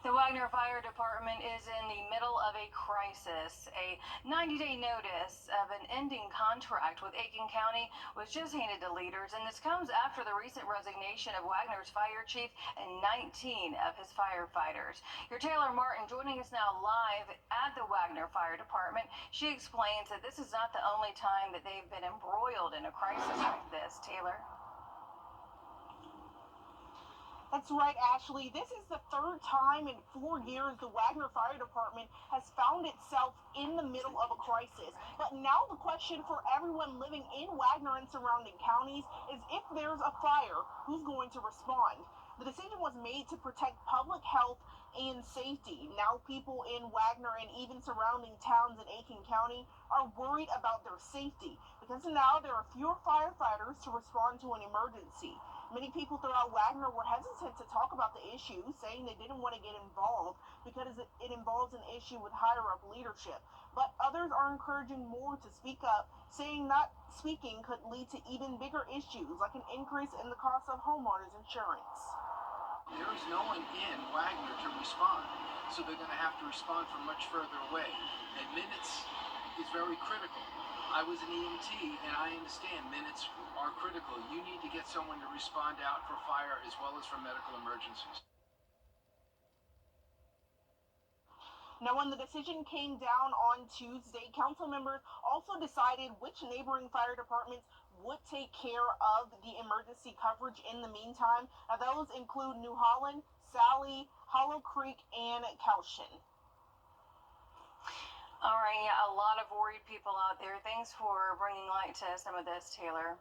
The Wagner Fire Department is in the middle of a crisis. A 90-day notice of an ending contract with Aiken County was just handed to leaders, and this comes after the recent resignation of Wagner's fire chief and 19 of his firefighters. Your Taylor Martin joining us now live at the Wagner Fire Department. She explains that this is not the only time that they've been embroiled in a crisis like this. Taylor? That's right, Ashley. This is the third time in 4 years the Wagner Fire Department has found itself in the middle of a crisis. But now the question for everyone living in Wagner and surrounding counties is, if there's a fire, who's going to respond? The decision was made to protect public health and safety. Now people in Wagner and even surrounding towns in Aiken County are worried about their safety because now there are fewer firefighters to respond to an emergency. Many people throughout Wagner were hesitant to talk about the issue, saying they didn't want to get involved because it involves an issue with higher-up leadership. But others are encouraging more to speak up, saying not speaking could lead to even bigger issues, like an increase in the cost of homeowners insurance. There is no one in Wagner to respond, so they're going to have to respond from much further away. And minutes is very critical. I was an EMT, and I understand minutes are critical. You need to get someone to respond out for fire as well as for medical emergencies. Now, when the decision came down on Tuesday, council members also decided which neighboring fire departments would take care of the emergency coverage in the meantime. Now, those include New Holland, Sally, Hollow Creek, and Cowshan. All right, yeah, a lot of worried people out there. Thanks for bringing light to some of this, Taylor.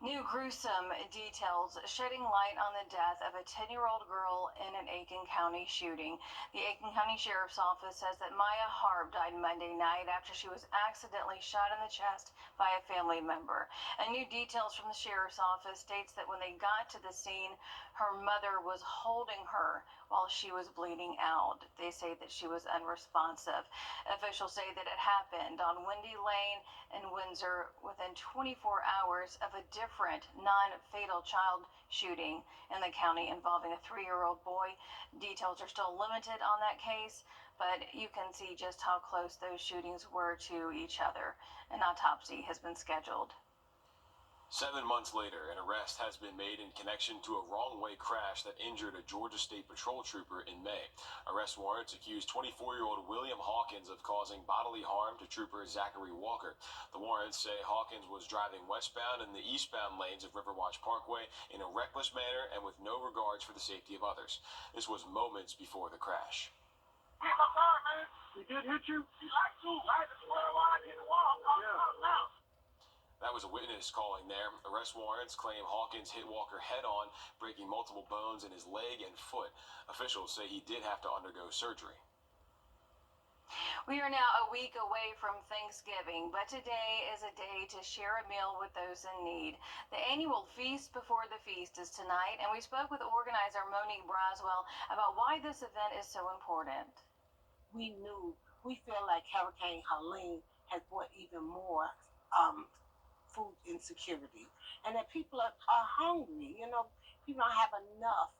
New gruesome details shedding light on the death of a 10-year-old girl in an Aiken County shooting. The Aiken County Sheriff's Office says that Maya Harb died Monday night after she was accidentally shot in the chest by a family member. And new details from the Sheriff's Office states that when they got to the scene, her mother was holding her while she was bleeding out. They say that she was unresponsive. Officials say that it happened on Windy Lane in Windsor within 24 hours of a different non-fatal child shooting in the county involving a 3-year-old boy. Details are still limited on that case, but you can see just how close those shootings were to each other. An autopsy has been scheduled. 7 months later, an arrest has been made in connection to a wrong-way crash that injured a Georgia State Patrol trooper in May. Arrest warrants accused 24-year-old William Hawkins of causing bodily harm to trooper Zachary Walker. The warrants say Hawkins was driving westbound in the eastbound lanes of Riverwatch Parkway in a reckless manner and with no regards for the safety of others. This was moments before the crash. Hit my car, man. He did hit you? He like to. I had to swear why I hit the wall. Now. That was a witness calling there. Arrest warrants claim Hawkins hit Walker head-on, breaking multiple bones in his leg and foot. Officials say he did have to undergo surgery. We are now a week away from Thanksgiving, but today is a day to share a meal with those in need. The annual Feast Before the Feast is tonight, and we spoke with organizer Monique Braswell about why this event is so important. We feel like Hurricane Helene has brought even more food insecurity, and that people are hungry. People don't have enough.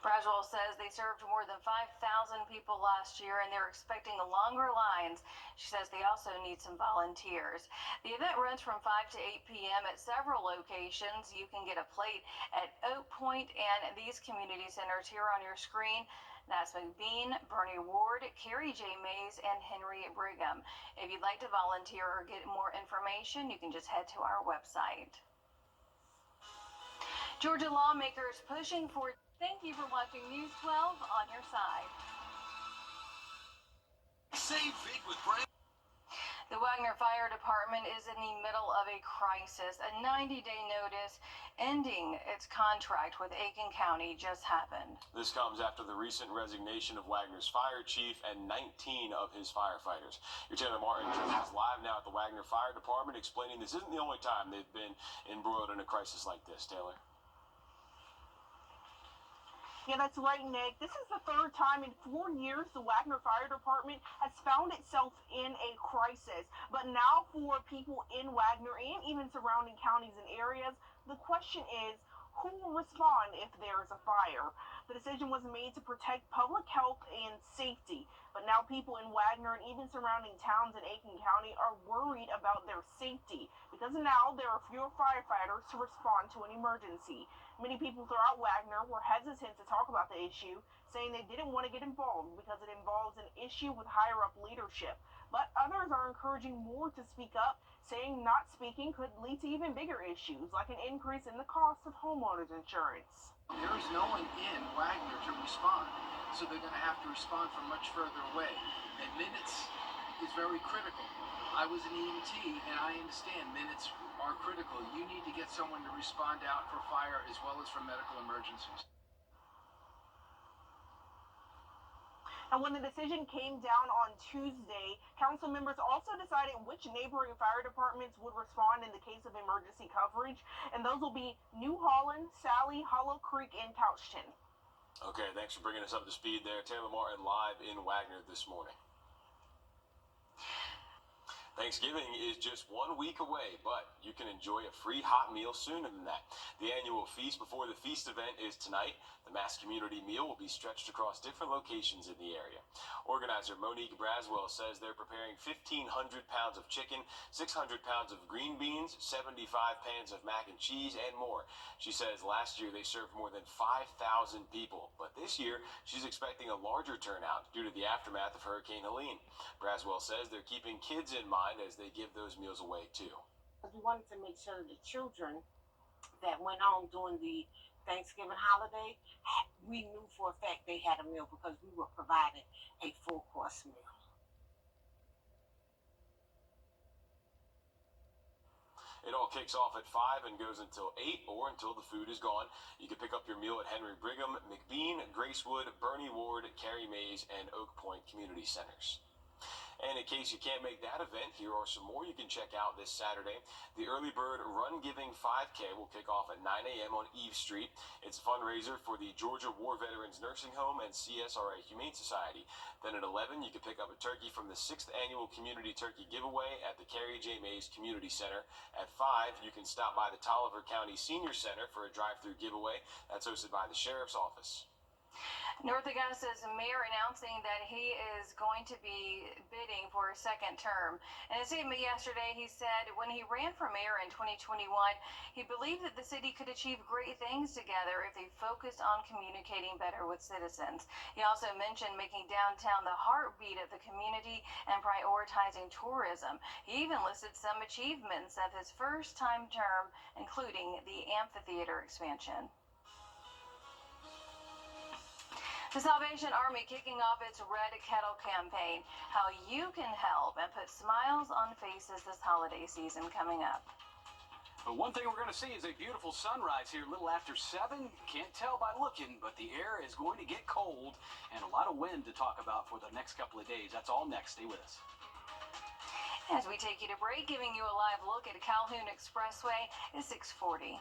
Braswell says they served more than 5,000 people last year, and they're expecting longer lines. She says they also need some volunteers. The event runs from 5 to 8 p.m. at several locations. You can get a plate at Oak Point and these community centers here on your screen. That's McBean, Bernie Ward, Carrie J. Mays, and Henry Brigham. If you'd like to volunteer or get more information, you can just head to our website. Georgia lawmakers pushing for... Thank you for watching News 12 on your side. Save big with brand. The Wagner Fire Department is in the middle of a crisis. A 90-day notice ending its contract with Aiken County just happened. This comes after the recent resignation of Wagner's fire chief and 19 of his firefighters. Your Taylor Martin joins us live now at the Wagner Fire Department, explaining this isn't the only time they've been embroiled in a crisis like this. Taylor? Yeah, that's right, Nick. This is the third time in 4 years the Wagner Fire Department has found itself in a crisis. But now for people in Wagner and even surrounding counties and areas, the question is, who will respond if there is a fire. The decision was made to protect public health and safety, but now people in Wagner and even surrounding towns in Aiken County are worried about their safety because now there are fewer firefighters to respond to an emergency. Many people throughout Wagner were hesitant to talk about the issue, saying they didn't want to get involved because it involves an issue with higher up leadership. But others are encouraging more to speak up, saying not speaking could lead to even bigger issues, like an increase in the cost of homeowners insurance. There is no one in Wagner to respond, so they're going to have to respond from much further away. And minutes is very critical. I was an EMT, and I understand minutes are critical. You need to get someone to respond out for fire as well as for medical emergencies. And when the decision came down on Tuesday, council members also decided which neighboring fire departments would respond in the case of emergency coverage, and those will be New Holland, Sally, Hollow Creek, and Couchton. Okay, thanks for bringing us up to speed there. Taylor Martin live in Wagner this morning. Thanksgiving is just 1 week away, but you can enjoy a free hot meal sooner than that. The annual Feast Before the Feast event is tonight. The mass community meal will be stretched across different locations in the area. Organizer Monique Braswell says they're preparing 1,500 pounds of chicken, 600 pounds of green beans, 75 pans of mac and cheese, and more. She says last year they served more than 5,000 people, but this year she's expecting a larger turnout due to the aftermath of Hurricane Helene. Braswell says they're keeping kids in mind as they give those meals away too. We wanted to make sure the children that went on during the Thanksgiving holiday, we knew for a fact they had a meal because we were providing a full course meal. It all kicks off at 5 and goes until 8 or until the food is gone. You can pick up your meal at Henry Brigham, McBean, Gracewood, Bernie Ward, Carrie Mays, and Oak Point Community Centers. And in case you can't make that event, here are some more you can check out this Saturday. The Early Bird Run Giving 5K will kick off at 9 a.m. on Eve Street. It's a fundraiser for the Georgia War Veterans Nursing Home and CSRA Humane Society. Then at 11, you can pick up a turkey from the 6th Annual Community Turkey Giveaway at the Carrie J. Mays Community Center. At 5, you can stop by the Tolliver County Senior Center for a drive-through giveaway. That's hosted by the Sheriff's Office. North Augusta's mayor announcing that he is going to be bidding for a second term. In a statement yesterday, he said when he ran for mayor in 2021, he believed that the city could achieve great things together if they focused on communicating better with citizens. He also mentioned making downtown the heartbeat of the community and prioritizing tourism. He even listed some achievements of his first-time term, including the amphitheater expansion. The Salvation Army kicking off its Red Kettle campaign, how you can help and put smiles on faces this holiday season coming up. But one thing we're going to see is a beautiful sunrise here a little after 7. Can't tell by looking, but the air is going to get cold and a lot of wind to talk about for the next couple of days. That's all next. Stay with us. As we take you to break, giving you a live look at Calhoun Expressway is 640.